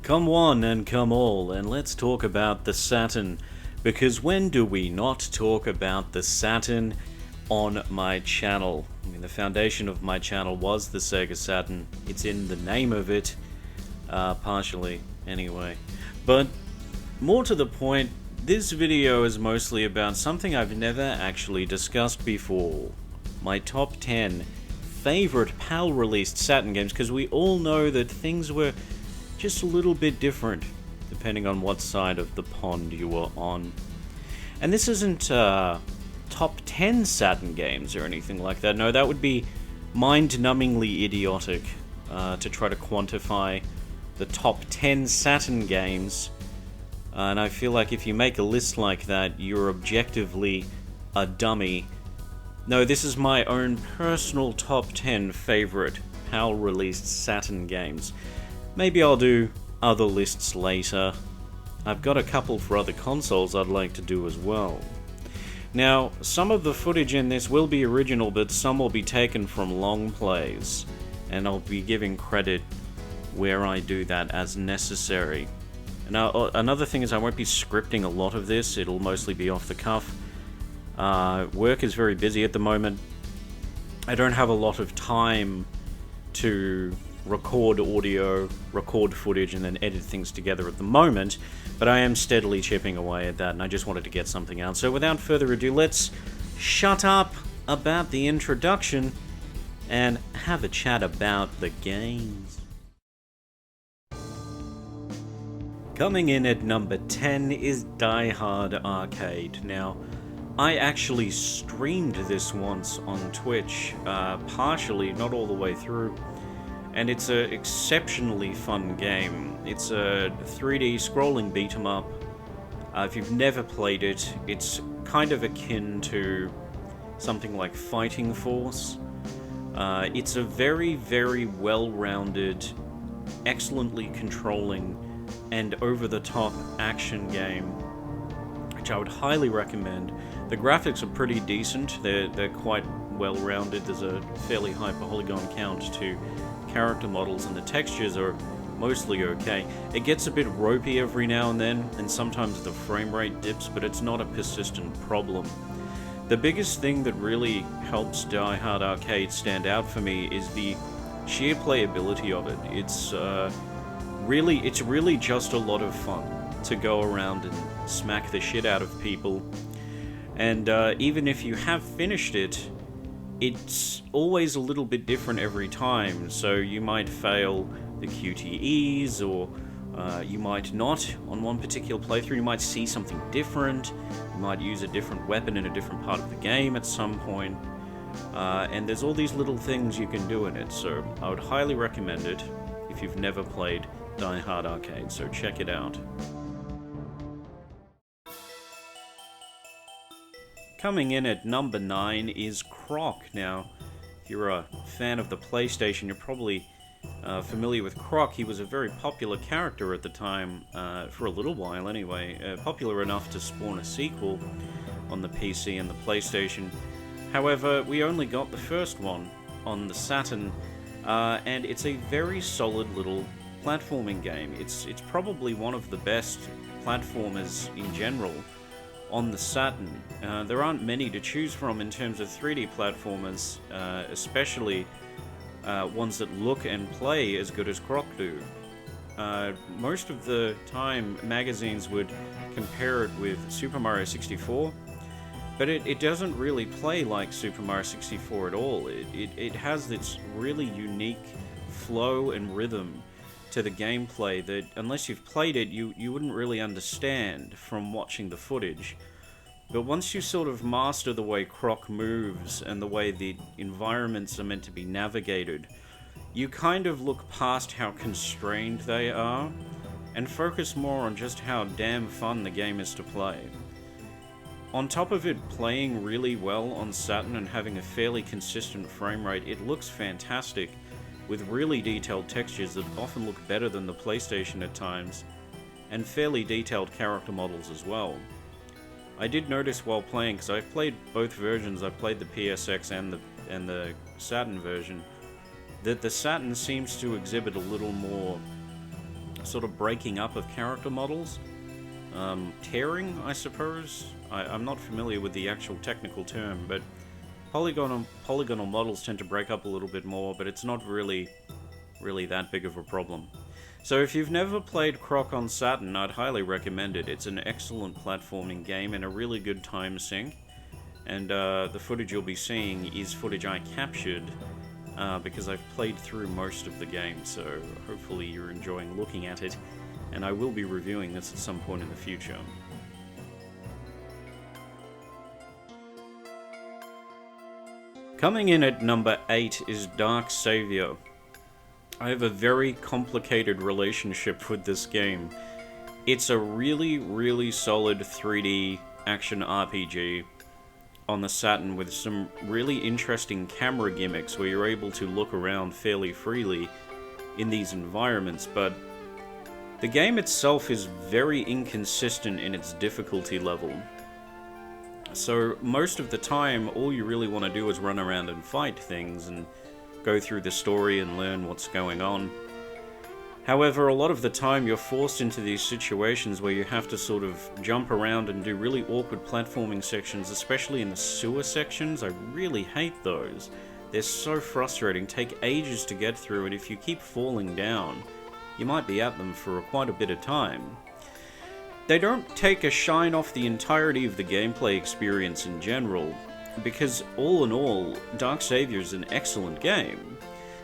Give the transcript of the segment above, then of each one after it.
Come one and come all, and let's talk about the Saturn. Because when do we not talk about the Saturn on my channel? I mean, the foundation of my channel was the Sega Saturn. It's in the name of it, partially, anyway. But, more to the point, this video is mostly about something I've never actually discussed before. My top 10 favorite PAL-released Saturn games, because we all know that things were just a little bit different, depending on what side of the pond you were on. And this isn't top 10 Saturn games or anything like that. No, that would be mind-numbingly idiotic to try to quantify the top 10 Saturn games. And I feel like if you make a list like that, you're objectively a dummy. No, this is my own personal top 10 favorite PAL-released Saturn games. Maybe I'll do other lists later. I've got a couple for other consoles I'd like to do as well. Now, some of the footage in this will be original, but some will be taken from Longplays, and I'll be giving credit where I do that as necessary. Now, another thing is I won't be scripting a lot of this, it'll mostly be off the cuff. Work is very busy at the moment. I don't have a lot of time to record audio, record footage, and then edit things together at the moment, but I am steadily chipping away at that, and I just wanted to get something out. So without further ado, let's shut up about the introduction and have a chat about the games. Coming in at number 10 is Die Hard Arcade. Now, I actually streamed this once on Twitch, partially, not all the way through, and it's an exceptionally fun game. It's a 3D scrolling beat-em-up. If you've never played it, it's kind of akin to something like Fighting Force. It's a very, very well-rounded, excellently controlling, and over-the-top action game, which I would highly recommend. The graphics are pretty decent, they're quite well-rounded, there's a fairly high polygon count to character models, and the textures are mostly okay. It gets a bit ropey every now and then, and sometimes the frame rate dips, but it's not a persistent problem. The biggest thing that really helps Die Hard Arcade stand out for me is the sheer playability of it. It's really just a lot of fun to go around and smack the shit out of people. And even if you have finished it, it's always a little bit different every time, so you might fail the QTEs, or you might not on one particular playthrough. You might see something different, you might use a different weapon in a different part of the game at some point, and there's all these little things you can do in it, so I would highly recommend it if you've never played Die Hard Arcade, so check it out. Coming in at number 9 is Croc. Now, if you're a fan of the PlayStation, you're probably familiar with Croc. He was a very popular character at the time, for a little while anyway, popular enough to spawn a sequel on the PC and the PlayStation. However, we only got the first one on the Saturn, and it's a very solid little platforming game. It's probably one of the best platformers in general on the Saturn. There aren't many to choose from in terms of 3D platformers, especially ones that look and play as good as Croc do. Most of the time, magazines would compare it with Super Mario 64, but it doesn't really play like Super Mario 64 at all. It has this really unique flow and rhythm to the gameplay that, unless you've played it, you wouldn't really understand from watching the footage. But once you sort of master the way Croc moves and the way the environments are meant to be navigated, you kind of look past how constrained they are and focus more on just how damn fun the game is to play. On top of it playing really well on Saturn and having a fairly consistent frame rate, it looks fantastic, with really detailed textures that often look better than the PlayStation at times, and fairly detailed character models as well. I did notice while playing, because I've played both versions, I've played the PSX and the Saturn version, that the Saturn seems to exhibit a little more sort of breaking up of character models. Tearing, I suppose. I'm not familiar with the actual technical term, but polygonal models tend to break up a little bit more, but it's not really that big of a problem. So if you've never played Croc on Saturn, I'd highly recommend it. It's an excellent platforming game and a really good time sink. And the footage you'll be seeing is footage I captured because I've played through most of the game, so hopefully you're enjoying looking at it, and I will be reviewing this at some point in the future. Coming in at number 8 is Dark Savior. I have a very complicated relationship with this game. It's a really solid 3D action RPG on the Saturn with some really interesting camera gimmicks where you're able to look around fairly freely in these environments, but the game itself is very inconsistent in its difficulty level. So most of the time, all you really want to do is run around and fight things and go through the story and learn what's going on. However, a lot of the time you're forced into these situations where you have to sort of jump around and do really awkward platforming sections, especially in the sewer sections. I really hate those. They're so frustrating, take ages to get through, and if you keep falling down, you might be at them for quite a bit of time. They don't take a shine off the entirety of the gameplay experience in general, because all in all, Dark Savior is an excellent game.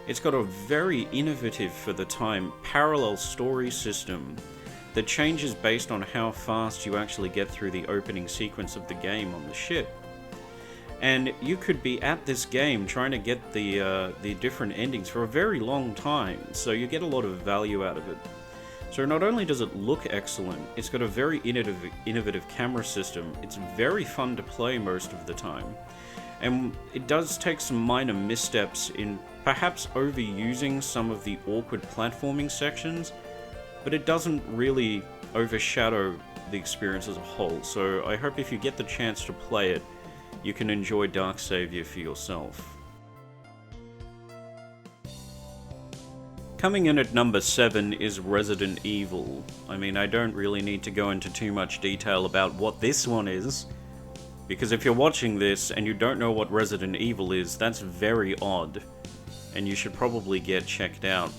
It's got a very innovative, for the time, parallel story system that changes based on how fast you actually get through the opening sequence of the game on the ship. And you could be at this game trying to get the different endings for a very long time, so you get a lot of value out of it. So not only does it look excellent, it's got a very innovative camera system. It's very fun to play most of the time. And it does take some minor missteps in perhaps overusing some of the awkward platforming sections, but it doesn't really overshadow the experience as a whole. So I hope if you get the chance to play it, you can enjoy Dark Savior for yourself. Coming in at number 7 is Resident Evil. I mean, I don't really need to go into too much detail about what this one is, because if you're watching this and you don't know what Resident Evil is, that's very odd, and you should probably get checked out.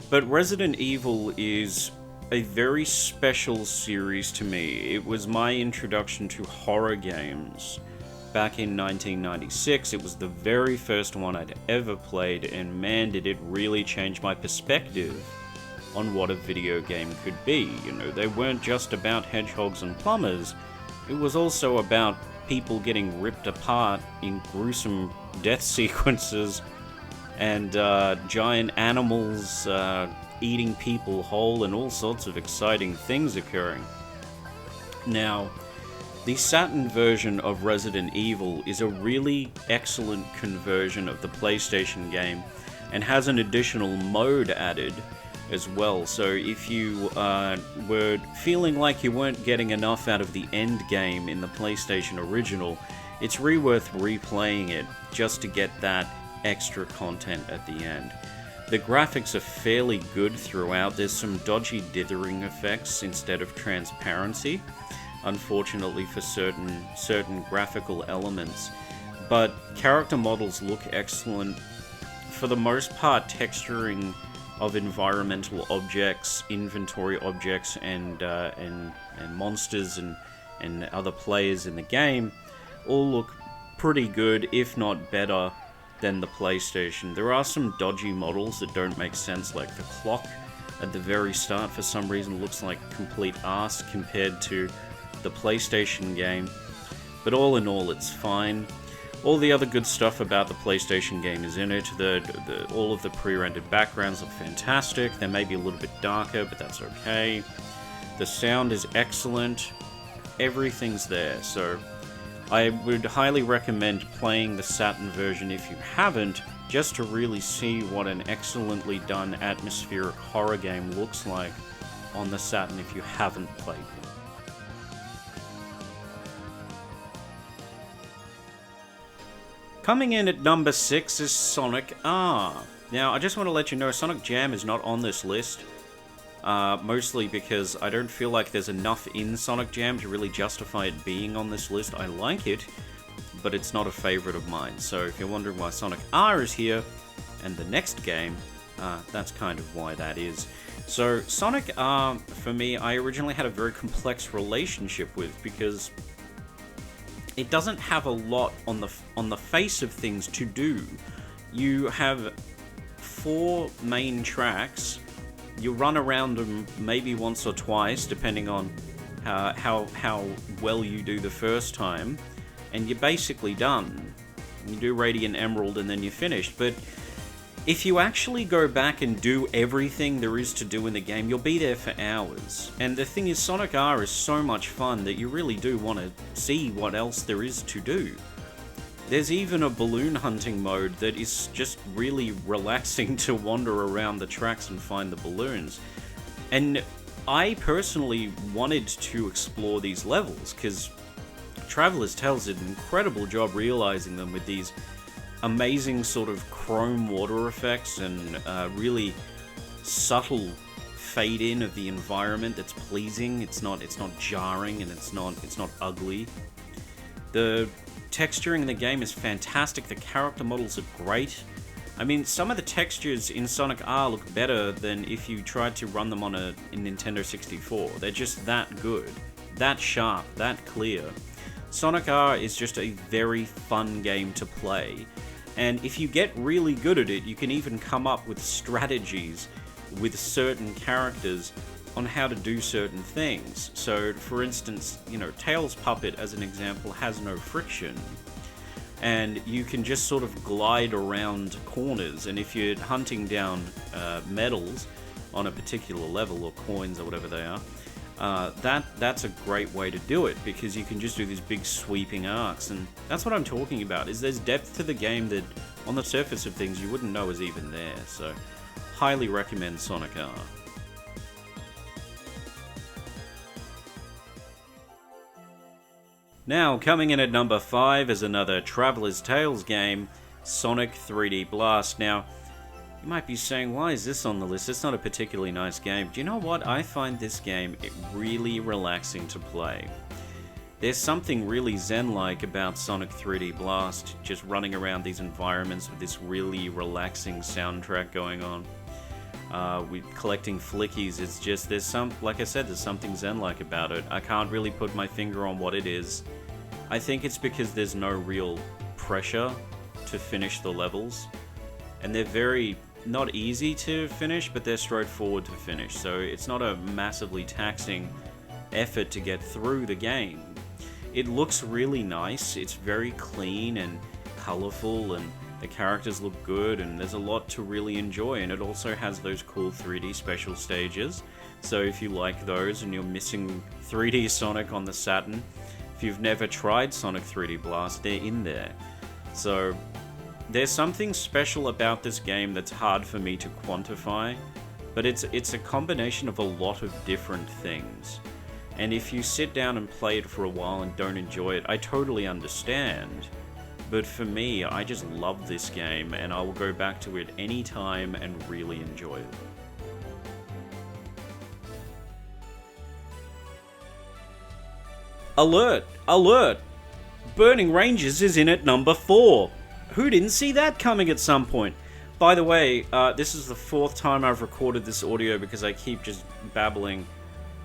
But Resident Evil is a very special series to me. It was my introduction to horror games. Back in 1996, it was the very first one I'd ever played, and man, did it really change my perspective on what a video game could be. You know, they weren't just about hedgehogs and plumbers, it was also about people getting ripped apart in gruesome death sequences, and giant animals eating people whole, and all sorts of exciting things occurring. Now, the Saturn version of Resident Evil is a really excellent conversion of the PlayStation game, and has an additional mode added as well. So if you were feeling like you weren't getting enough out of the end game in the PlayStation original, it's really worth replaying it just to get that extra content at the end. The graphics are fairly good throughout. There's some dodgy dithering effects instead of transparency, unfortunately for certain graphical elements, but character models look excellent. For the most part, texturing of environmental objects, inventory objects, and monsters and other players in the game all look pretty good, if not better than the PlayStation. There are some dodgy models that don't make sense, like the clock at the very start for some reason looks like complete arse compared to the PlayStation game, but all in all it's fine. All the other good stuff about the PlayStation game is in it. All of the pre-rendered backgrounds look fantastic. They may be a little bit darker, but that's okay. The sound is excellent. Everything's there, so I would highly recommend playing the Saturn version if you haven't, just to really see what an excellently done atmospheric horror game looks like on the Saturn if you haven't played it. Coming in at number 6 is Sonic R. Now, I just want to let you know, Sonic Jam is not on this list. mostly because I don't feel like there's enough in Sonic Jam to really justify it being on this list. I like it, but it's not a favorite of mine. So if you're wondering why Sonic R is here, and the next game, that's kind of why that is. So Sonic R, for me, I originally had a very complex relationship with, because it doesn't have a lot on the face of things to do. You have 4 main tracks. You run around them maybe once or twice, depending on how well you do the first time, and you're basically done. You do Radiant Emerald and then you're finished. But if you actually go back and do everything there is to do in the game, you'll be there for hours. And the thing is, Sonic R is so much fun that you really do want to see what else there is to do. There's even a balloon hunting mode that is just really relaxing to wander around the tracks and find the balloons. And I personally wanted to explore these levels, because Traveler's Tales did an incredible job realizing them with these amazing sort of chrome water effects and really subtle fade in of the environment that's pleasing. It's not jarring, and it's not ugly. The texturing in the game is fantastic. The character models are great. I mean, some of the textures in Sonic R look better than if you tried to run them on a Nintendo 64. They're just that good, that sharp, that clear. Sonic R is just a very fun game to play. And if you get really good at it, you can even come up with strategies with certain characters on how to do certain things. So, for instance, Tails' puppet, as an example, has no friction. And you can just sort of glide around corners, and if you're hunting down medals on a particular level, or coins, or whatever they are, that's a great way to do it, because you can just do these big sweeping arcs. And that's what I'm talking about, is there's depth to the game that, on the surface of things, you wouldn't know is even there. So, highly recommend Sonic R. Now, coming in at number 5 is another Traveler's Tales game, Sonic 3D Blast. Now, you might be saying, why is this on the list? It's not a particularly nice game. Do you know what? I find this game really relaxing to play. There's something really zen-like about Sonic 3D Blast, just running around these environments with this really relaxing soundtrack going on. With collecting flickies, it's just, like I said, there's something zen-like about it. I can't really put my finger on what it is. I think it's because there's no real pressure to finish the levels. And they're very, not easy to finish, but they're straightforward to finish. So it's not a massively taxing effort to get through the game. It looks really nice, it's very clean and colourful, and the characters look good, and there's a lot to really enjoy, and it also has those cool 3D special stages. So if you like those and you're missing 3D Sonic on the Saturn, if you've never tried Sonic 3D Blast, they're in there. So there's something special about this game that's hard for me to quantify, but it's a combination of a lot of different things. And if you sit down and play it for a while and don't enjoy it, I totally understand. But for me, I just love this game, and I will go back to it anytime and really enjoy it. Alert! Alert! Burning Rangers is in at number 4. Who didn't see that coming at some point? By the way, this is the 4th time I've recorded this audio because I keep just babbling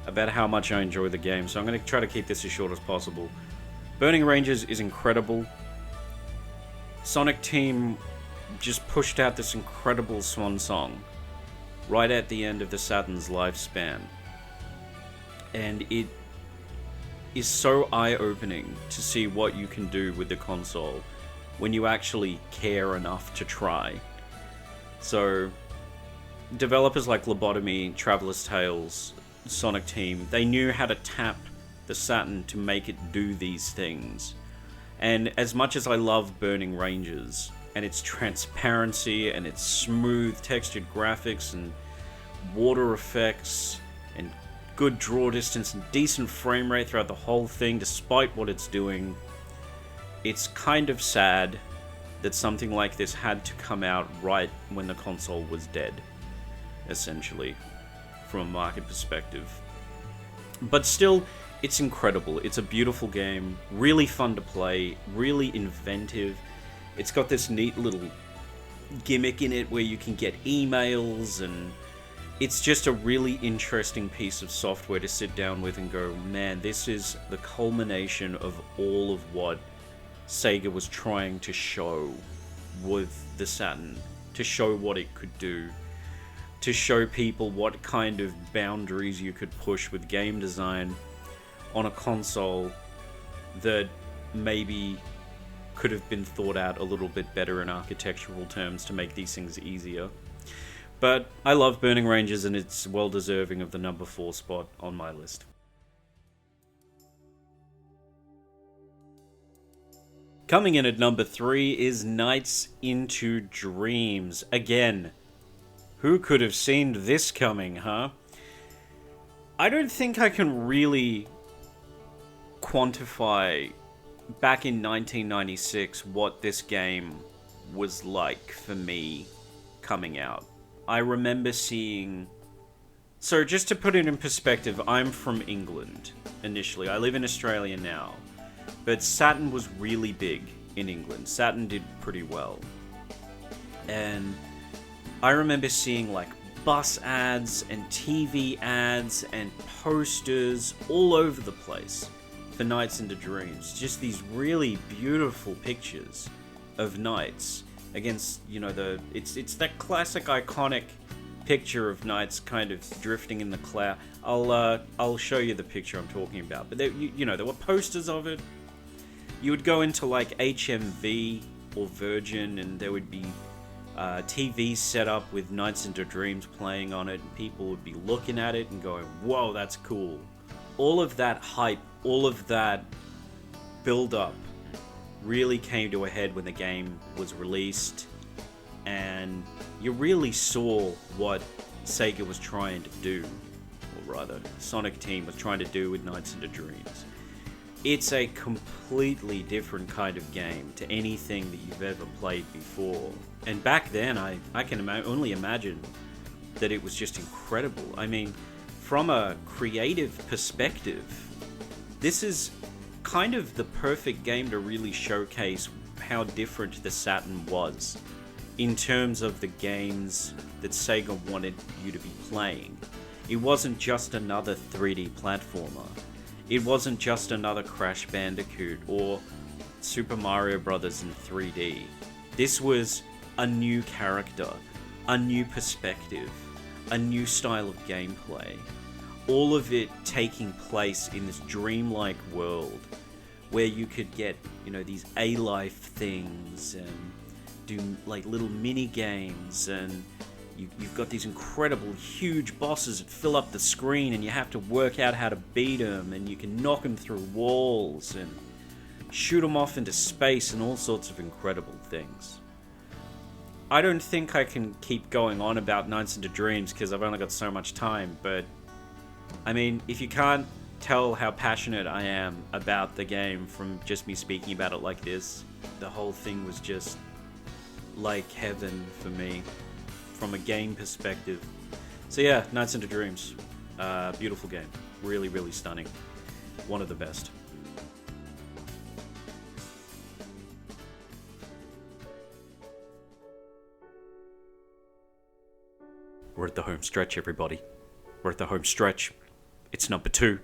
about how much I enjoy the game, so I'm going to try to keep this as short as possible. Burning Rangers is incredible. Sonic Team just pushed out this incredible swan song right at the end of the Saturn's lifespan. And it is so eye-opening to see what you can do with the console when you actually care enough to try. So, developers like Lobotomy, Traveler's Tales, Sonic Team, they knew how to tap the Saturn to make it do these things. And as much as I love Burning Rangers, and its transparency, and its smooth textured graphics, and water effects, and good draw distance, and decent frame rate throughout the whole thing, despite what it's doing, it's kind of sad that something like this had to come out right when the console was dead, essentially. from a market perspective. But still, it's incredible. It's a beautiful game, really fun to play, really inventive. It's got this neat little gimmick in it where you can get emails, and it's just a really interesting piece of software to sit down with and go, man, this is the culmination of all of what Sega was trying to show with the Saturn, to show what it could do, to show people what kind of boundaries you could push with game design on a console that maybe could have been thought out a little bit better in architectural terms to make these things easier. But I love Burning Rangers, and it's well deserving of the number 4 spot on my list. Coming in at number 3 is Nights into Dreams. Again, who could have seen this coming, huh? I don't think I can really quantify back in 1996 what this game was like for me coming out. I remember seeing... So just to put it in perspective, I'm from England initially. I live in Australia now. But Saturn was really big in England. Saturn did pretty well. And I remember seeing like bus ads and TV ads and posters all over the place for Nights into Dreams. Just these really beautiful pictures of Knights against, you know, it's that classic iconic picture of Knights kind of drifting in the cloud. I'll show you the picture I'm talking about. But there, you know, there were posters of it. You would go into like HMV or Virgin, and there would be TVs set up with Nights into Dreams playing on it, and people would be looking at it and going, whoa, that's cool. All of that hype, all of that build-up really came to a head when the game was released, and you really saw what Sega was trying to do, or rather, Sonic Team was trying to do with Nights into Dreams. It's a completely different kind of game to anything that you've ever played before. And back then, I can only imagine that it was just incredible. I mean, from a creative perspective, this is kind of the perfect game to really showcase how different the Saturn was in terms of the games that Sega wanted you to be playing. It wasn't just another 3D platformer. It wasn't just another Crash Bandicoot or Super Mario Bros. In 3D. This was a new character, a new perspective, a new style of gameplay. All of it taking place in this dreamlike world where you could get, you know, these A-life things and do like little mini games, and you've got these incredible huge bosses that fill up the screen, and you have to work out how to beat them, and you can knock them through walls and shoot them off into space and all sorts of incredible things. I don't think I can keep going on about Nights into Dreams because I've only got so much time, but I mean, if you can't tell how passionate I am about the game from just me speaking about it like this, the whole thing was just like heaven for me from a game perspective. So yeah, Nights into Dreams. Beautiful game. Really, really stunning. One of the best. We're at the home stretch, everybody. We're at the home stretch. It's number 2.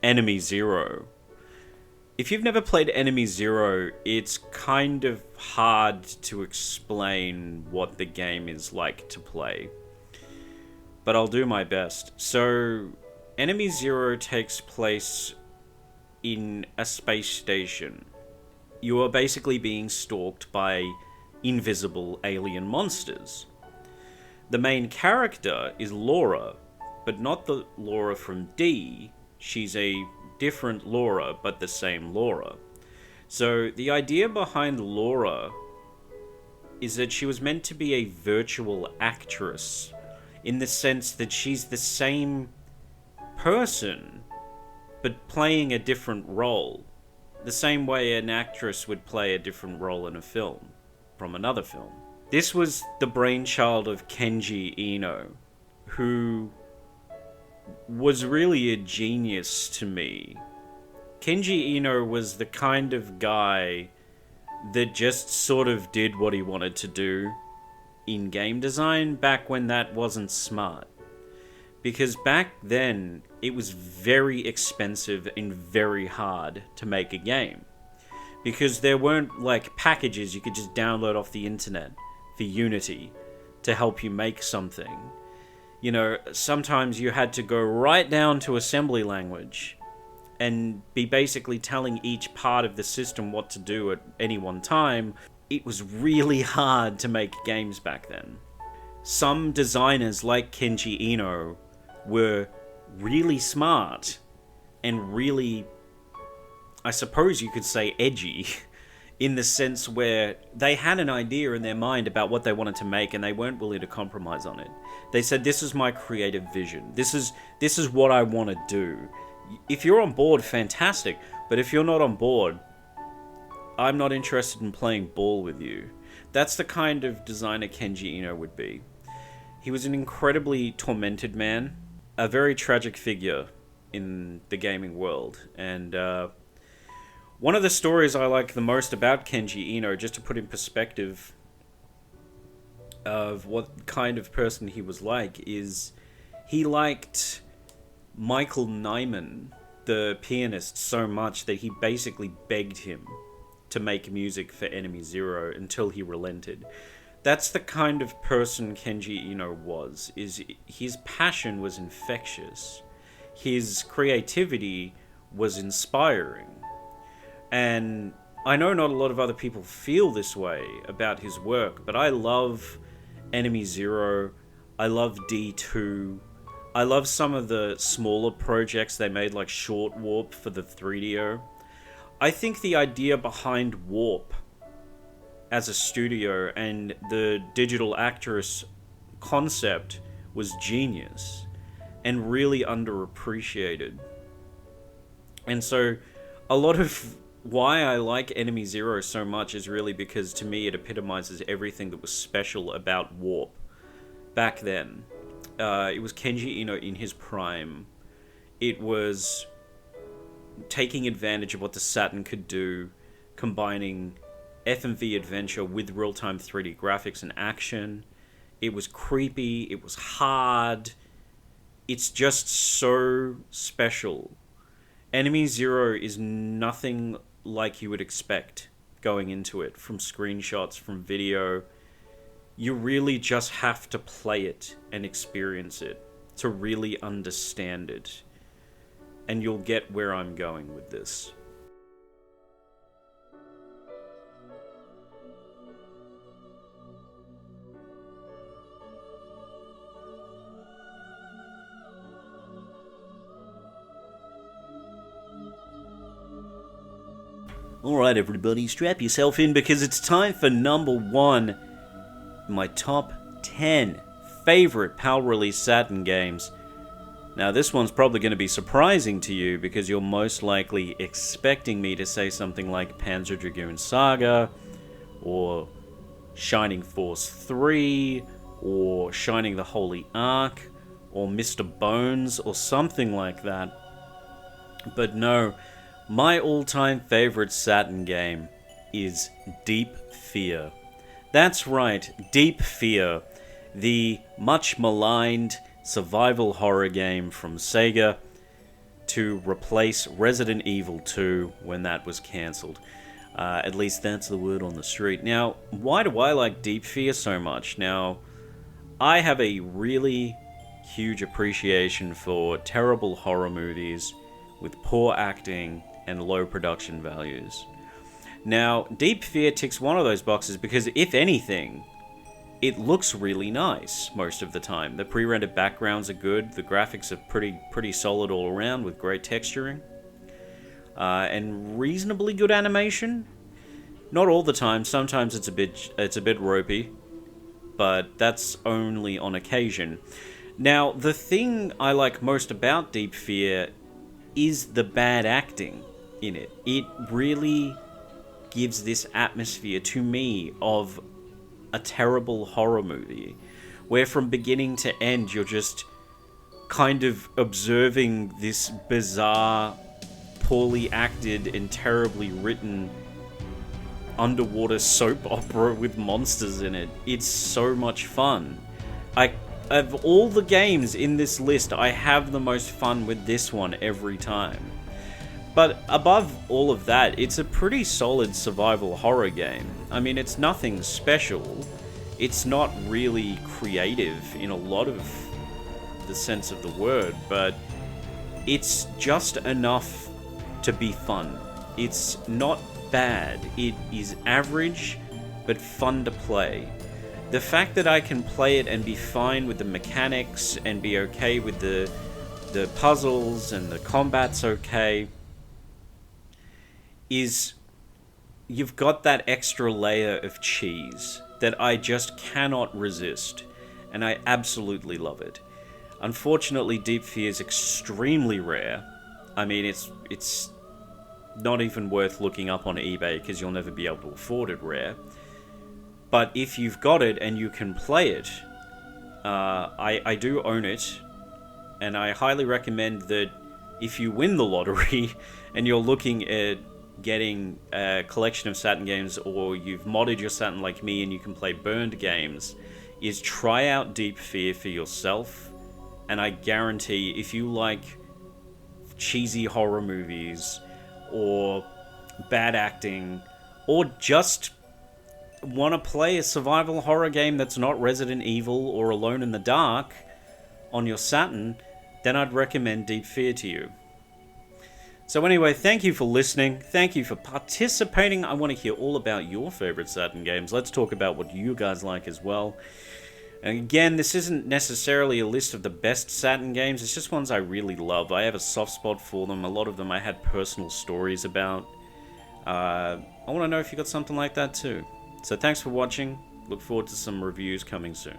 Enemy Zero. If you've never played Enemy Zero, it's kind of hard to explain what the game is like to play. But I'll do my best. So, Enemy Zero takes place in a space station. You are basically being stalked by invisible alien monsters. The main character is Laura, but not the Laura from D. She's a different Laura, but the same Laura. So the idea behind Laura is that she was meant to be a virtual actress, in the sense that she's the same person, but playing a different role. The same way an actress would play a different role in a film, from another film. This was the brainchild of Kenji Eno, who was really a genius to me. Kenji Eno was the kind of guy that just sort of did what he wanted to do in game design back when that wasn't smart. Because back then, it was very expensive and very hard to make a game. Because there weren't, like, packages you could just download off the internet for Unity to help you make something. You know, sometimes you had to go right down to assembly language and be basically telling each part of the system what to do at any one time. It was really hard to make games back then. Some designers like Kenji Eno were really smart and really, I suppose you could say, edgy, in the sense where they had an idea in their mind about what they wanted to make and they weren't willing to compromise on it. They said, this is my creative vision. This is what I want to do. If you're on board, fantastic. But if you're not on board, I'm not interested in playing ball with you. That's the kind of designer Kenji Eno would be. He was an incredibly tormented man, a very tragic figure in the gaming world. And one of the stories I like the most about Kenji Eno, just to put in perspective of what kind of person he was like, is he liked Michael Nyman, the pianist, so much that he basically begged him to make music for Enemy Zero until he relented. That's the kind of person Kenji Eno was. His passion was infectious. His creativity was inspiring. And I know not a lot of other people feel this way about his work, but I love Enemy Zero. I love D2. I love some of the smaller projects they made, like Short Warp for the 3DO. I think the idea behind Warp as a studio and the digital actress concept was genius and really underappreciated. And so a lot of why I like Enemy Zero so much is really because, to me, it epitomizes everything that was special about Warp back then. It was Kenji Eno in his prime. It was taking advantage of what the Saturn could do, combining FMV adventure with real-time 3D graphics and action. It was creepy, it was hard. It's just so special. Enemy Zero is nothing like you would expect going into it, from screenshots, from video. You really just have to play it and experience it to really understand it. And you'll get where I'm going with this. Alright everybody, strap yourself in because it's time for number 1. My top 10 favorite PAL release Saturn games. Now this one's probably going to be surprising to you because you're most likely expecting me to say something like Panzer Dragoon Saga, or Shining Force 3, or Shining the Holy Ark, or Mr. Bones, or something like that. But no, my all-time favorite Saturn game is Deep Fear. That's right, Deep Fear, the much maligned survival horror game from Sega to replace Resident Evil 2 when that was cancelled. At least that's the word on the street. Now, why do I like Deep Fear so much? Now, I have a really huge appreciation for terrible horror movies with poor acting and low production values. Now, Deep Fear ticks one of those boxes because, if anything, it looks really nice most of the time. The pre-rendered backgrounds are good, the graphics are pretty solid all around with great texturing, and reasonably good animation. Not all the time, sometimes it's a bit ropey, but that's only on occasion. Now, the thing I like most about Deep Fear is the bad acting in it. It really gives this atmosphere to me of a terrible horror movie, where from beginning to end you're just kind of observing this bizarre, poorly acted and terribly written underwater soap opera with monsters in it. It's so much fun. Of all the games in this list, I have the most fun with this one every time. But above all of that, it's a pretty solid survival horror game. I mean, it's nothing special. It's not really creative in a lot of the sense of the word, but it's just enough to be fun. It's not bad. It is average, but fun to play. The fact that I can play it and be fine with the mechanics and be okay with the puzzles and the combat's okay is, you've got that extra layer of cheese that I just cannot resist, and I absolutely love it. Unfortunately, Deep Fear is extremely rare. I mean, it's not even worth looking up on eBay because you'll never be able to afford it rare. But if you've got it and you can play it, I do own it, and I highly recommend that if you win the lottery and you're looking at getting a collection of Saturn games, or you've modded your Saturn like me and you can play burned games, is try out Deep Fear for yourself. And I guarantee, if you like cheesy horror movies, or bad acting, or just want to play a survival horror game that's not Resident Evil or Alone in the Dark on your Saturn, then I'd recommend Deep Fear to you. So anyway, thank you for listening. Thank you for participating. I want to hear all about your favorite Saturn games. Let's talk about what you guys like as well. And again, this isn't necessarily a list of the best Saturn games. It's just ones I really love. I have a soft spot for them. A lot of them I had personal stories about. I want to know if you got something like that too. So thanks for watching. Look forward to some reviews coming soon.